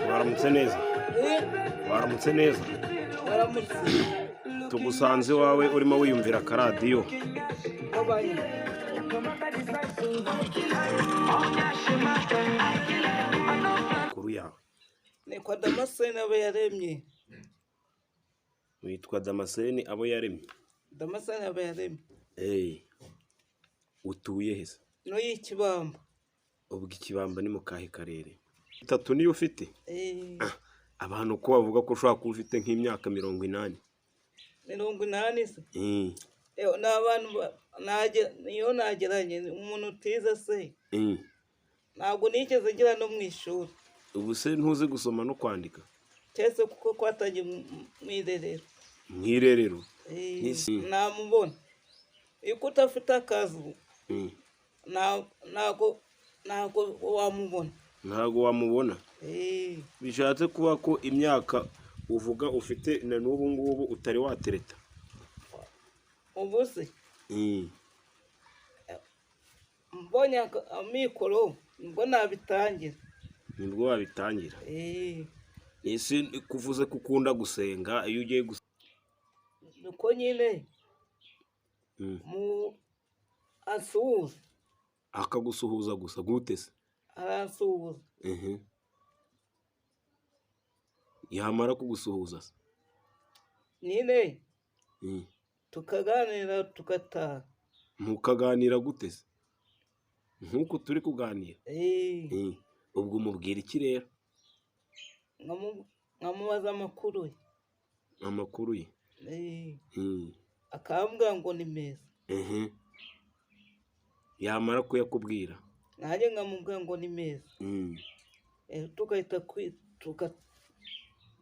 Waramutse neza. Waramutse neza. Tugusanze iwawe urimo wiyumvira akaradiyo. Kuru yawe. Nitwa Damascene abo yaremye. Witwa Damascene abo yaremye. Damascene abo yaremye. Utuye heza. No y'Ikibamba. Ubwo Ikibamba ni mu kahe karere? 3 niyo ufite? Abantu ko bavuga ko ushaka kuba ufite nk'imyaka 80. 80 se? N'abantu niyo nageranye umuntu utize se. Ntabwo nigeze ngira no mu ishuri. Ubu se ntuzi gusoma no kwandika? Cyese kuko kwatangiye mu irerero. Mu irerero? Namubona. Iko utafite akazi. Ntabwo wamubona. Ntabwo wamubona? Bishatse kuba ko imyaka uvuga ufite na n'ubu ngubu utari watereta. Ubu se? Mbonye amikoro ngo nabitangira. Nibwo wabitangira? Ese kuvuze ko ukunda gusenga iyo ugiye nuko nyine mu asuhuza. Akagusuhuza gusa gute se? Arasuhuza. Yamara kugusuhuza se? Nyine tukaganira tukataha. Mukaganira gute se? Nkuko turi kuganira? Ubwo mubwira iki rero? Nkamubaza amakuru ye. Amakuru ye? Akambwira ngo ni meza. Yamara kuyakubwira? Nanjye nkamubwira ngo ni meza. Tugahita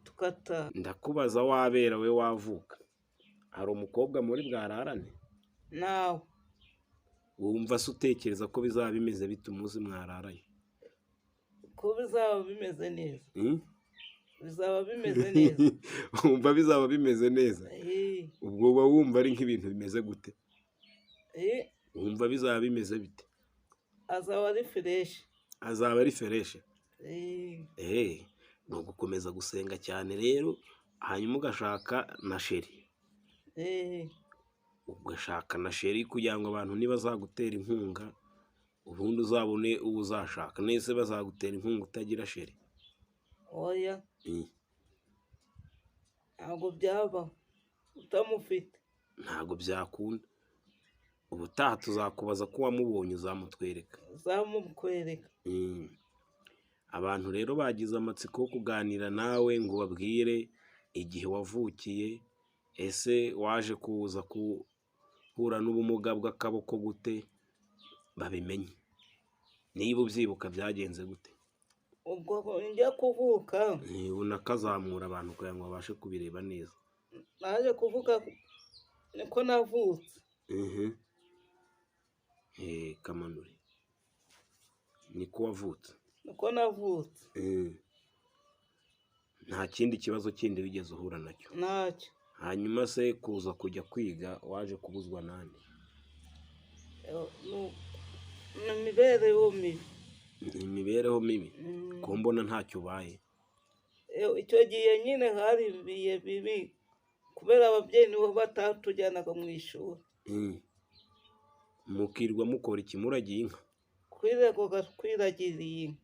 tukata. Ndakubaza wabera we wavuka. Hari umukobwa muri bwararane? Nawe. Wumva se utekereza ko bizaba bimeze bite umunsi mwararaye? Ko bizaba bimeze neza. Bizaba bimeze neza. Wumva bizaba bimeze neza? Ubwo uba wumva ari nk'ibintu bimeze gute? Wumva bizaba bimeze bite? Azaba ari fresh. Azaba ari fresh? No gukomeza gusenga cyane rero hanyuma ugashaka na sheri. Ugashaka na sheri kugira ngo abantu nibazagutera inkunga ubundi uzabone ubu uzashaka. Nese bazagutera inkunga utagira sheri? Oya. Ntabwo byaba utamufite. Ntabwo byakunda. Ubutaha tuzakubaza ko wamubonye uzamutwereka. Uzamukwereka. Abantu rero bagize amatsiko yo kuganira nawe ngo babwire igihe wavukiye. Ese waje kuza kuhura n'ubumuga bw'akaboko gute? Babimenye. Niba ubyibuka byagenze gute? Ubwo njya kuvuka. Unakazamura abantu kugira ngo babashe kubireba neza. Naje kuvuka niko navutse. Kamanuri. Niko wavutse? Niko navutse. Nta kindi kibazo kindi wigeze uhura nacyo? Ntacyo. Hanyuma se kuza kujya kwiga waje kubuzwa nande? Imibereho mibi. Imibereho mibi? Ko mbona ntacyo ubaye? Icyo gihe nyine hari ibihe bibi kubera ababyeyi nibo batatujyanaga mu ishuri. Mukirwa mukora iki? Muragiye inka? Kwiragiriye inka.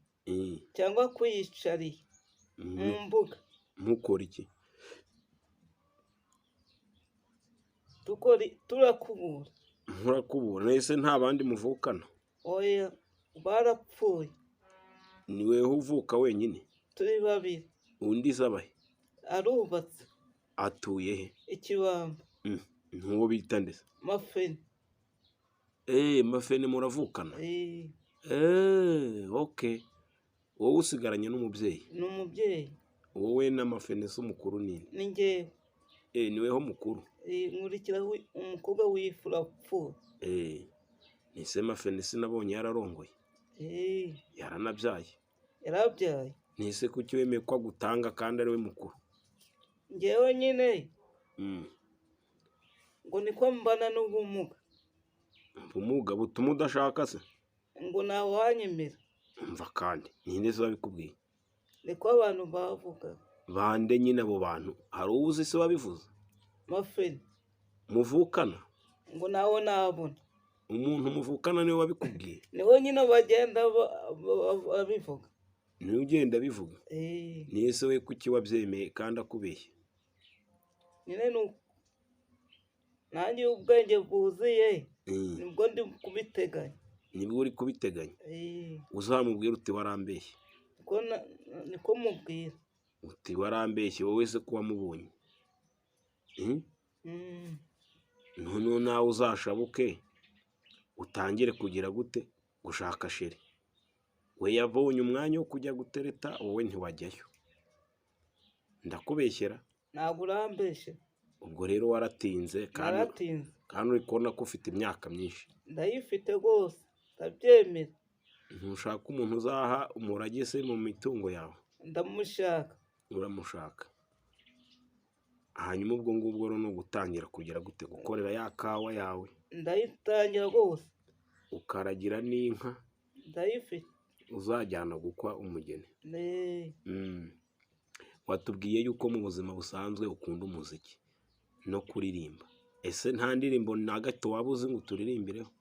Cyangwa kwiyicariye mu mbuga. Mukora iki? Turakubura. Murakubura? Nese nta bandi muvukana? Oya, barapfuye. Ni wewe uvuka wenyine? Turi babiri. Undi zabahe? Arubatse. Atuye he? Ikibamba. Ntuwo bita ndetse? Mafeni. Mafene muravukana. Okay. Wowe usigaranye n'umubyeyi. ni umubyeyi Wowe n'amafene se umukuru nini? ni njyewe. Niweho mukuru. Nkurikiraho umukobwa w'ifurapfu. Ni se mafene sinabonye yararongoye. Yaranabyaye. yarabyaye. Ni se kuki wemeye ko agutanga kandi ari we mukuru? njyewe nyine ngo niko mbana n'ubumuga. Ubumuga butuma udashaka se? ngo nawe wanyemera. Mva kandi ninde se wabikubwiye? niko abantu bavuga. Bande nyine abo bantu? Hari uwuzi se wabivuze? Mafene. Muvukana? ngo nawe nabona. Umuntu muvukana niwe wabikubwiye? niwe nyine bagenda babivuga. Niwe ugenda abivuga? Ni se we kuki wabyemeye kandi akubeshye? nyine nanjye ubwenge bwuzuye nibwo ndi kubiteganya. Nibwo uri kubiteganya? Uzamubwira uti warambeshye? niko mubwira. Uti warambeshye wowe se ko wamubonye? Noneho nawe uzashabuke utangire kugira gute gushaka sheri. We yabonye umwanya wo kujya gutereta, wowe ntiwajyayo. Ndakubeshyera? ntabwo urambeshye. Ubwo rero waratinze kandi uri kubona ko ufite imyaka myinshi. ndayifite rwose ndabyemera. Ntushaka umuntu uzaha umurage se mu mitungo yawe? ndamushaka. Uramushaka. Hanyuma ubwo ngubwo rero ni ugutangira kugira gute gukorera ya kawa yawe? ndayitangira rwose. Ukaragira n'inka? ndayifite. Uzajyana gukwa umugeni? Watubwiye yuko mu buzima busanzwe ukunda umuziki no kuririmba. Ese nta ndirimbo na gato waba uzi ngo turirimbireho?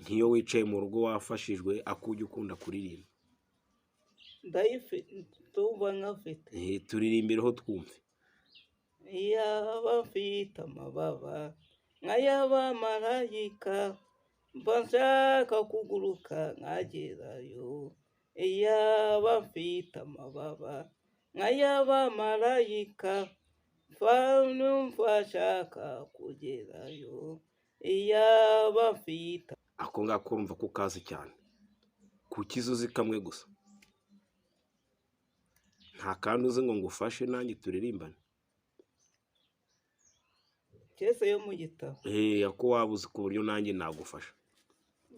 Nk'iyo wicaye mu rugo wafashijwe akujya ukunda kuririmba? ndayifite. tuba nkafite. Turirimbireho twumve. iyaba mfite amababa nk'ay'abamarayika mba nshaka kuguruka nkagerayo. iyaba mfite amababa nk'ay'abamarayika mba nshaka kugerayo. iyaba mfite. Ako ngako urumva ko ukazi cyane. Kuki uzi kamwe gusa? Nta kandi uzi ngo ngufashe nanjye turirimbane? kese yo mu gitabo. Ako waba uzi ku buryo nanjye nagufasha.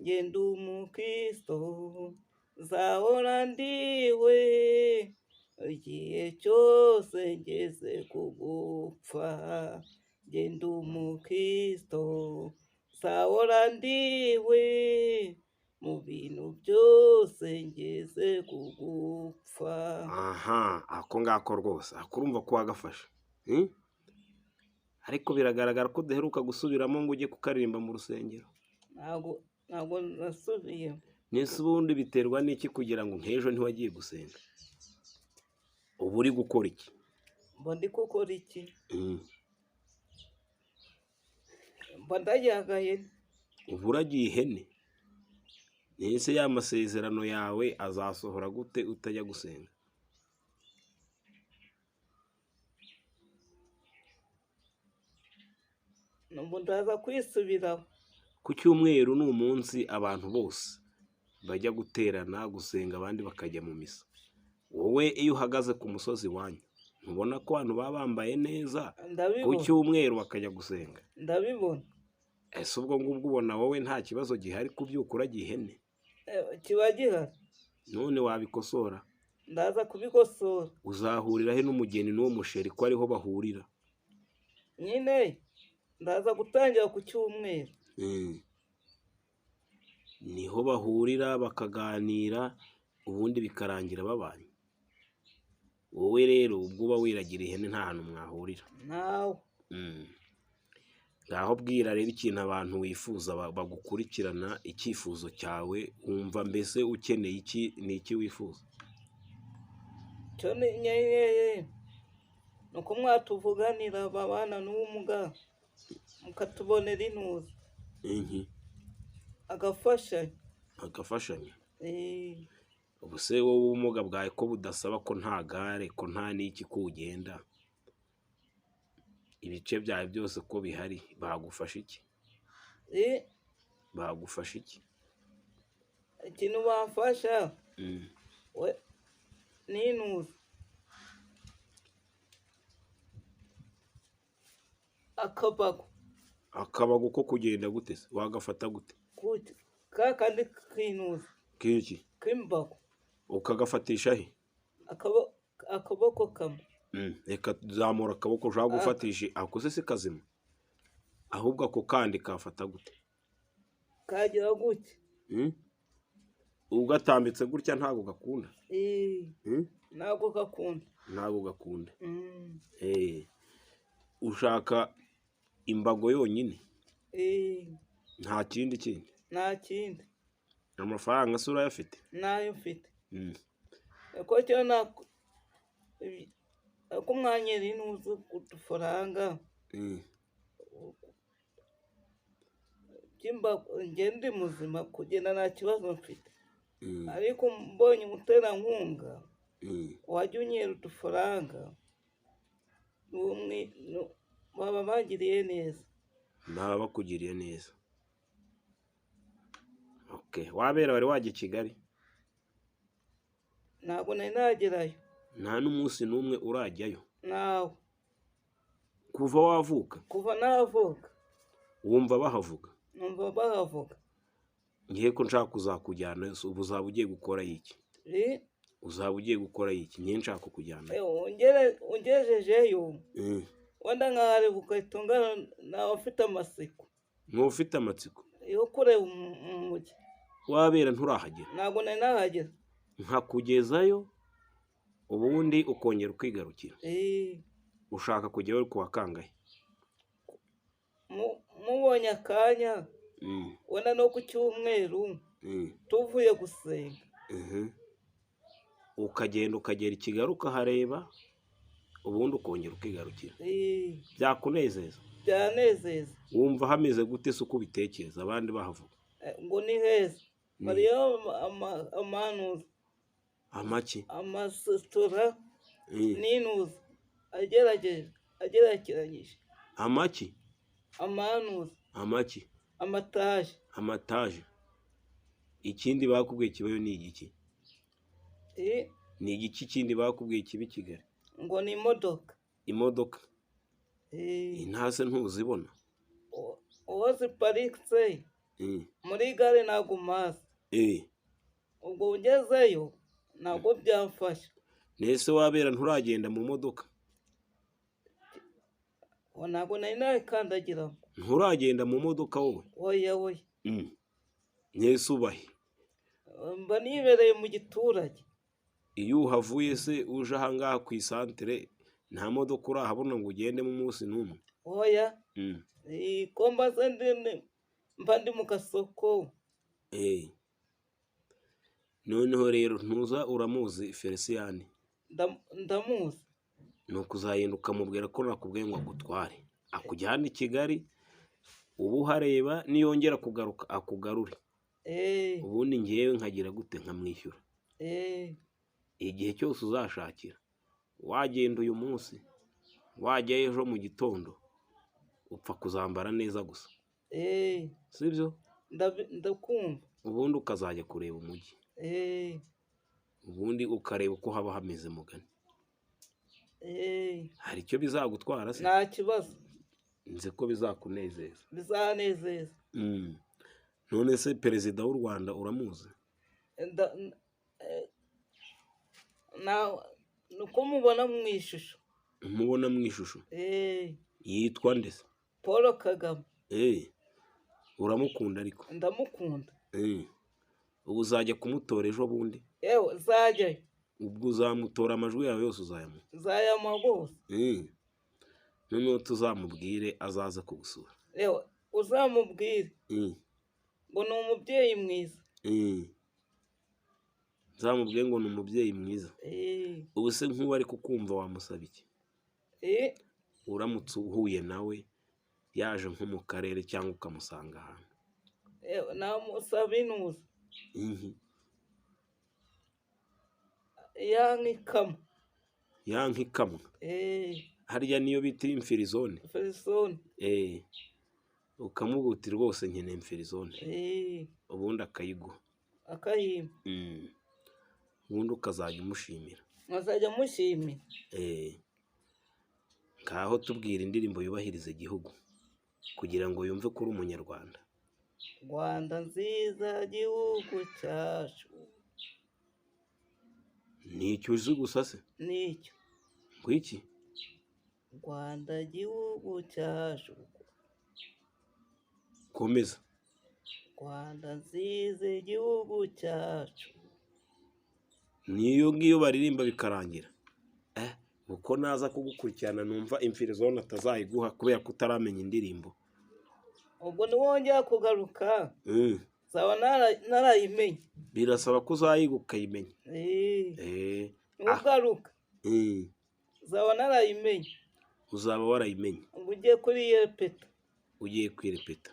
ngenda umukristo nzahora ndiwe igihe cyose ngeze kugupfa. ngenda umukristo nzahora ndiwe mu bintu byose ngeze kugupfa. Ako ngako rwose urumva ko wagafasha. Ariko biragaragara ko duheruka gusubiramo ngo ujye kukaririmba mu rusengero. ntabwo nasubiyemo. Nese ubundi biterwa n'iki kugira ngo nk'ejo ntiwagiye gusenga? Ubu uri gukora iki? mba ndi gukora iki? mba ndagihagaye. Ubu uragiye ihene? Nese ya masezerano yawe azasohora gute utajya gusenga? Numva ndaza kwisubiraho. Ku cyumweru ni umunsi abantu bose bajya guterana gusenga abandi bakajya mu misa. Wowe iyo uhagaze ku musozi wanyu ntubona ko abantu baba bambaye neza ku cyumweru bakajya gusenga? ndabibona. Ese ubwo ngubwo ubona wowe nta kibazo gihari kubyuka uragiye ihene? kiba gihari. None wabikosora? ndaza kubikosora. Uzahurira he n'umugeni n'uwo musheri ko ariho bahurira? nyine ndaza gutangira ku cyumweru. Niho bahurira bakaganira ubundi bikarangira babanye. Wowe rero ubwo uba wiragira ihene nta hantu mwahurira? nawe. Ngaho bwira rero ikintu abantu wifuza bagukurikirana, icyifuzo cyawe wumva mbese ukeneye iki, ni iki wifuza? cyo ni uko mwatuvuganira babana n'ubumuga mukatubonera intuza. agafashanya. Ubu se wowe ubumuga bwawe ko budasaba ko nta gare, ko nta n'iki ko ugenda, ibice byawe byose ko bihari, bagufasha iki? Eh, bagufasha iki? ikintu bamfasha Mm. we ninuza akabago Akabago ko kugenda gute se? Wagafata gute? kuti ka kandi kinuza Kiki? k'imbago Ukagafatisha he? akaboko kamwe Reka zamura akaboko ushaka gufatisha ako se si kazima, ahubwo ako kandi kafata gute? kagira gutya. Ugatambitse gutya ntabwo gakunda. Ntabwo gakunda. Ntabwo gakunda. Ushaka imbago yonyine, nta kindi kindi? Nta kindi. Amafaranga se urayafite? Nayo mfite. Ko cyo ko mwanyera inuze udufaranga ngende muzima kugenda nta kibazo mfite, ariko mbonye umuterankunga wajya unyera udufaranga baba bagiriye neza. Baba bakugiriye neza. Okay. Wabera wari wajya i Kigali? Ntabwo nari nagerayo. Nta n'umunsi n'umwe urajyayo? Nawe. Kuva wavuka? Kuva navuka. Wumva bahavuga? Numva bahavuga. Ngiye ko nshaka kuzakujyana, ubu uzaba ugiye gukora iki? Uzaba ugiye gukora iki? Ngiye nshaka kukujyana. Ungejejeyo. Wenda nkareba ugahita ungana nawe ufite amatsiko. Ntufite amatsiko? Yo kureba umujyi. Wabera nturahagera? Ntabwo nari nahagera. Nkakugezayo ubundi ukongera ukigarukira? Ushaka kujyayo ku wa kangahe? Mubonye akanya wenda no ku cyumweru tuvuye gusenga. Ukagenda ukagera i Kigali ukahareba ubundi ukongera ukigarukira? Byakunezeza? Byanezeza. Wumva hameze gute se uko ubitekereza abandi bahavuga? Ngo ni heza. Mariyo amanuza. Amaki? Amastora n'inuza ageragerageje. Amaki? Amanuza. Amaki? Amataje. Amataje. Ikindi bakubwiye kibayo ni igiki? Ni igiki kindi bakubwiye kibi Kigali? Ngo ni imodoka. Imodoka? Ntase ntuzibona? Uwo ziparitse muri gare ntabwo mazi. Ubwo ugezeyo ntabwo byamfasha. Nese wabera nturagenda mu modoka? Ntabwo nari nakandagiramo. Nturagenda mu modoka wowe? Oya. Nese ubahe? Mba nibereye mu giturage. Iyo uhavuye se uje ahangaha ku isantere nta modoka urahabona ngo ugende mu munsi n'umwe? Oya. Ko mbaze mba ndi mu gasoko. Noneho rero ntuza uramuzi Felicien? Ndamuzi. Ni ukuzagenda ukamubwira ko nakubwiye ngo agutware akujyane i Kigali, ubu uhareba niyongera kugaruka akugarure. Ubundi ngewe nkagira gute nkamwishyura? Igihe cyose uzashakira, wagenda uyu munsi wajya ejo mu gitondo upfa kuzambara neza gusa. Sibyo? Ndakumva. Ubundi ukazajya kureba umujyi. Ubundi ukareba uko haba hameze mugani. Hari icyo bizagutwara se? Nta kibazo. Nzi ko bizakunezeza. Bizanezeza. None se perezida w'u Rwanda uramuzi? Nuko mubona mu ishusho. Mubona mu ishusho? Yitwa nde se? Paul Kagame. Uramukunda ariko? Ndamukunda. Ubu uzajya kumutora ejo bundi? Yewe zajyayo. Ubwo uzamutora amajwi yawe yose uzayamuha? Nzayamuha bose. Noneho tuzamubwire azaza kugusura. Yewe uzamubwire ngo ni umubyeyi mwiza. Nzamubwire ngo ni umubyeyi mwiza. Ubu se nk'ubu ari kukumva wamusaba iki? Uramutse uhuye nawe yaje nko mu karere cyangwa ukamusanga ahantu? Namusaba inuza. Yank'ikamwa. Yank'ikamwa? Harya niyo bita imfirizone? Imfirizone. ukamubwira uti rwose nkeneye mfirizone, ubundi akayiguha, akayimpa, ubundi ukazajya umushimira. nkazajya mushimira. Ngaho tubwira indirimbo yubahiriza igihugu kugira ngo yumve ko uri umunyarwanda. Rwanda nziza gihugu cyacu. Ni icyo uzi gusa se? Nicyo. Ngwiki? Rwanda gihugu cyacu. Komeza. Rwanda nziza igihugu cyacu. Niyo ngiyo baririmba bikarangira. Uko naza kugukurikirana numva imfirizone atazayiguha kubera ko utaramenya indirimbo. Ubwo niwongera kugaruka zaba narayimenye. Birasaba ko uzayiga ukayimenya. Nugaruka zaba narayimenye. Uzaba warayimenye. Ugiye kuriyepeta. Ugiye kwirepeta.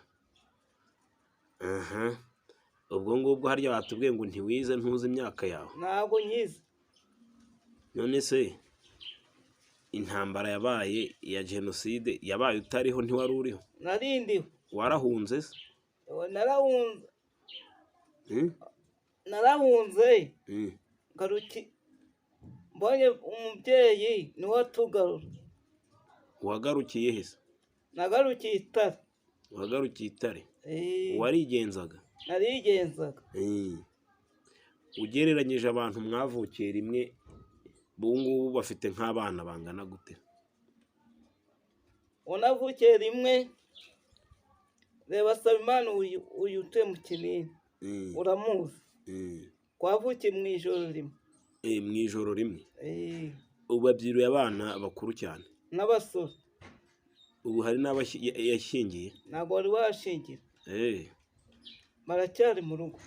Ubwo ngubwo harya batubwiye ngo ntiwize ntuzi imyaka yawe. Ntabwo nyize. None se intambara yabaye ya jenoside yabaye utariho ntiwari uriho? Narindiho. Warahunze se? Narahunze. Narahunze. Garuki mbonye umubyeyi niwe watugarura. Wagarukiye he se? Nagarukiye Itare. Wagarukiye Itare? Warigenzaga? Narigenzaga. Ugereranyije abantu mwavukiye rimwe bungubu bafite nk'abana bangana gute? Unavukiye rimwe reba Sabimana uyu utuye mu Kinini. Uramuzi? Twavukiye mu ijoro rimwe. Mu ijoro rimwe? Ubu babyiruye abana bakuru cyane? N'abasore. Ubu hari n'abashyingiye? Ntabwo wari washingira. Baracyari mu rugo.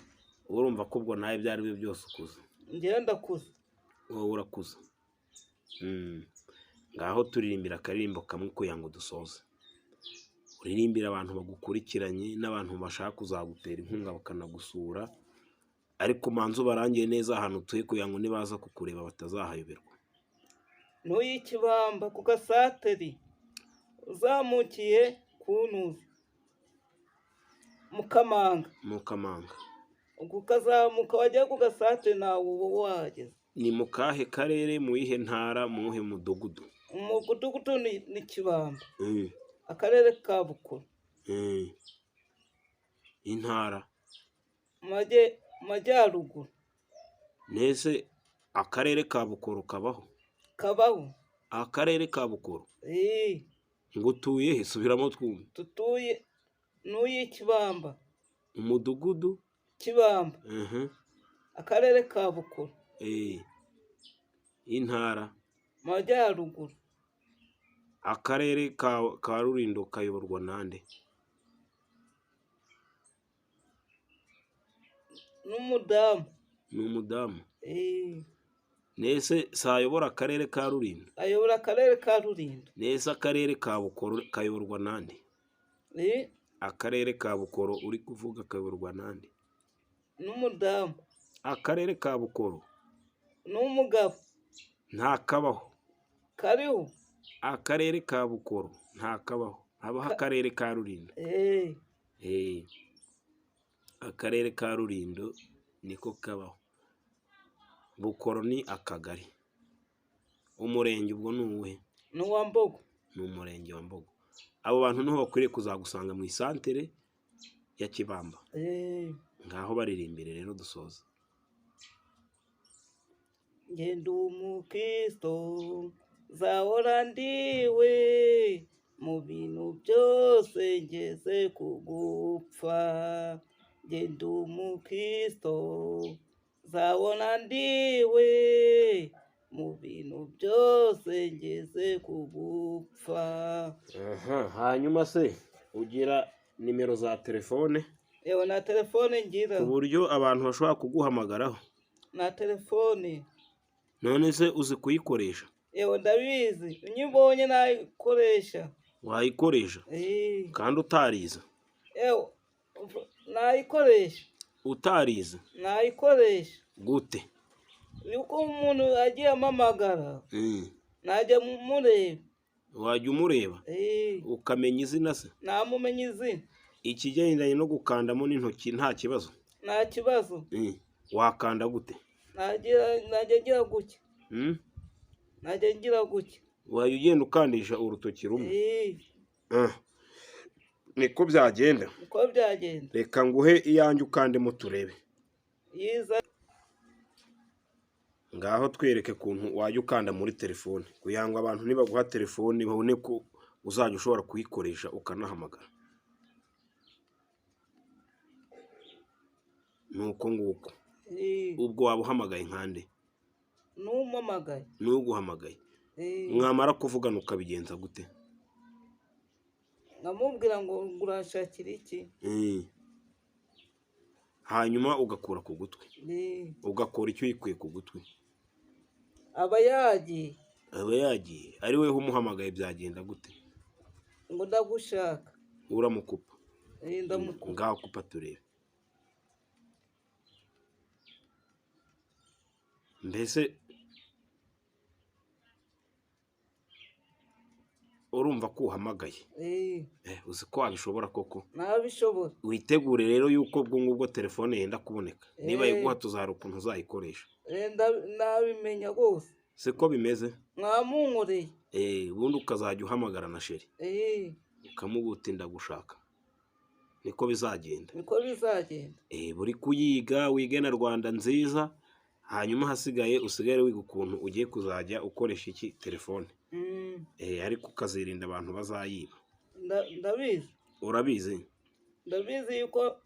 Urumva ko ubwo nawe ibyo ari byo byose ukuze? Njyewe ndakuze. Wowe urakuze. Ngaho turirimbira akaririmbo kamwe kugira ngo dusoze. Uririmbira abantu bagukurikiranye n'abantu bashaka kuzagutera inkunga bakanagusura, ariko manzu barangiye neza ahantu utuye kugira ngo nibaza kukureba batazahayoberwa. N'uy'Ikibamba ku Gasateri uzamukiye kuntuza Mukamanga. Mukamanga. Ukazamuka wajya ku Gasateri nawe uba wahageze. Ni mu kahe karere, mu iyihe ntara, mu uhe mudugudu? Umudugudu ni Kibamba. Akarere ka Bukuru. Intara? Majyaruguru. Nese akarere ka Bukuru kabaho? Kabaho. Akarere ka Bukuru? Ngo utuye he? Subiramo twumve. Tutuye n'uy'Ikibamba. Umudugudu? Kibamba. Akarere ka Bukuru. Intara? Majyaruguru. Akarere ka Rulindo kayoborwa nande? N'umudamu. N'umudamu? Nese sayobora akarere ka Rulindo? Ayobora akarere ka Rulindo. Nese akarere ka Bukoro kayoborwa nande? Akarere ka Bukoro uri kuvuga kayoborwa nande? N'umudamu. Akarere ka Bukoro? N'umugabo. Ntakabaho? Kariho. Akarere ka Bukoro ntakabaho, habaho akarere ka Rulindo. Akarere ka Rulindo niko kabaho. Bukoro ni akagari. Umurenge ubwo ni uwuhe? Ni uwa Mbogo. Ni umurenge wa Mbogo. Abo bantu niho bakwiriye kuzagusanga mu isantere ya Kibamba. Ngaho baririmbire rero dusoza. Ngenda umukristo zahora ndiwe mu bintu byose ngeze kugupfa. Ngenda umukristo zahora ndiwe mu bintu byose ngeze kugupfa. Hanyuma se ugira nimero za telefone? Yewe na telefone ngira. Ku buryo abantu bashobora kuguhamagaraho? Na telefone. None se uzi kuyikoresha? Yewe ndabizi, nyibonye nayikoresha. Wayikoresha? Kandi utarize? Yewe nayikoresha. Utarize? Nayikoresha. Gute? Yuko umuntu agiye amamagara. Najya mureba. Wajya umureba? Ukamenya izina se? Namumenya izina. ikigendanye no gukandamo n'intoki nta kibazo. nta kibazo. Wakanda gute? najya ngira gutya. najya ngira gutya. Wajya ugenda ukandisha urutoki rumwe? Niko byagenda. niko byagenda. Reka nguhe iyanjye ukandemo turebe. yiza. Ngaho twereke ukuntu wajya ukanda muri telefone kugira ngo abantu nibaguha telefone babone ko uzajya ushobora kuyikoresha ukanahamagara. Nuko nguko. Ubwo waba uhamagaye nkande? N'umamagaye. N'uguhamagaye. Mwamara kuvugana ukabigenza gute? nkamubwira ngo urashakira iki. Hanyuma ugakura ku gutwi. Ugakora icyo uyikuye ku gutwi. aba yagiye. Ari we umuhamagaye byagenda gute? ngo ndagushaka. Uramukupa? ndamukupa. Ngaho kupa turebe. Mbese urumva ko uhamagaye? Uzi ko wabishobora koko? nabishobora. Witegure rero yuko ubwo ngubwo telefone yenda kuboneka. Niba yiguha tuzahara ukuntu uzayikoresha. nabimenya rwose. Siko bimeze? mwamunkoreye. Ubundi ukazajya uhamagara na sheri. Ukamubuta ndagushaka. Niko bizagenda. niko bizagenda. Buri kuyiga wige na Rwanda nziza, hanyuma hasigaye usigare wiga ukuntu ugiye kuzajya ukoresha iki telefone. Ariko ukazirinda abantu bazayiba. ndabizi. Urabizi? ndabizi yuko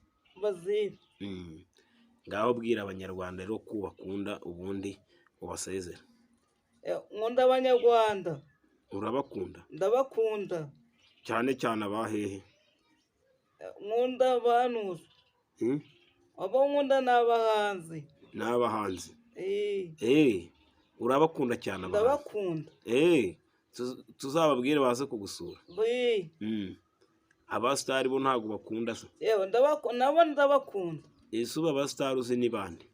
baziba. Ngaho bwira abanyarwanda rero ko bakunda ubundi ubasezera. nkunda abanyarwanda. Urabakunda? ndabakunda. Cyane cyane abahehe? nkunda abantuza. abo nkunda ni abahanzi. N'abahanzi? Urabakunda cyane abahanzi? ndabakunda. Tuzababwire baze kugusura. Abasitari bo ntabwo bakunda se? yewe nabo ndabakunda. Ese uba abasitari uzi ni bande?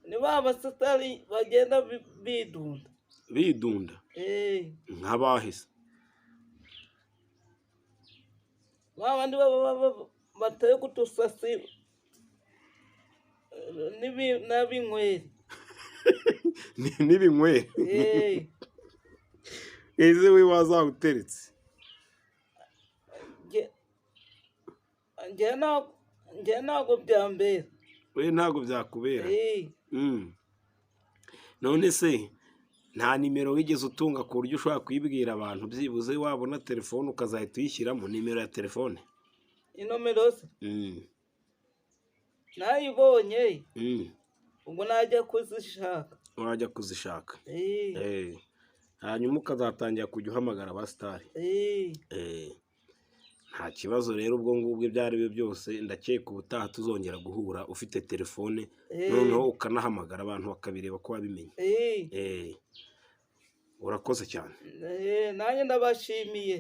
ni ba basitari bagenda bidunda. Bidunda? Nk'abahise? babandi bateye kutusasi n'abinyweri. N'ibinyweri? Ese we wazawuteretse? njye ntabwo byambera. We ntabwo byakubera? None se nta nimero wigeze utunga ku buryo ushobora kuyibwira abantu byibuze wabona telefone ukazahita uyishyiramo nimero ya telefone? inomero se? nayibonye. ubwo najya kuzishaka. Urajya kuzishaka? Hanyuma ukazatangira kujya uhamagara abasitari? Nta kibazo rero ubwo ngubwo ibyo ari byo byose ndakeka ubutaha tuzongera guhura ufite telefone noneho ukanahamagara abantu bakabireba ko wabimenye. Urakoze cyane. nanjye ndabashimiye.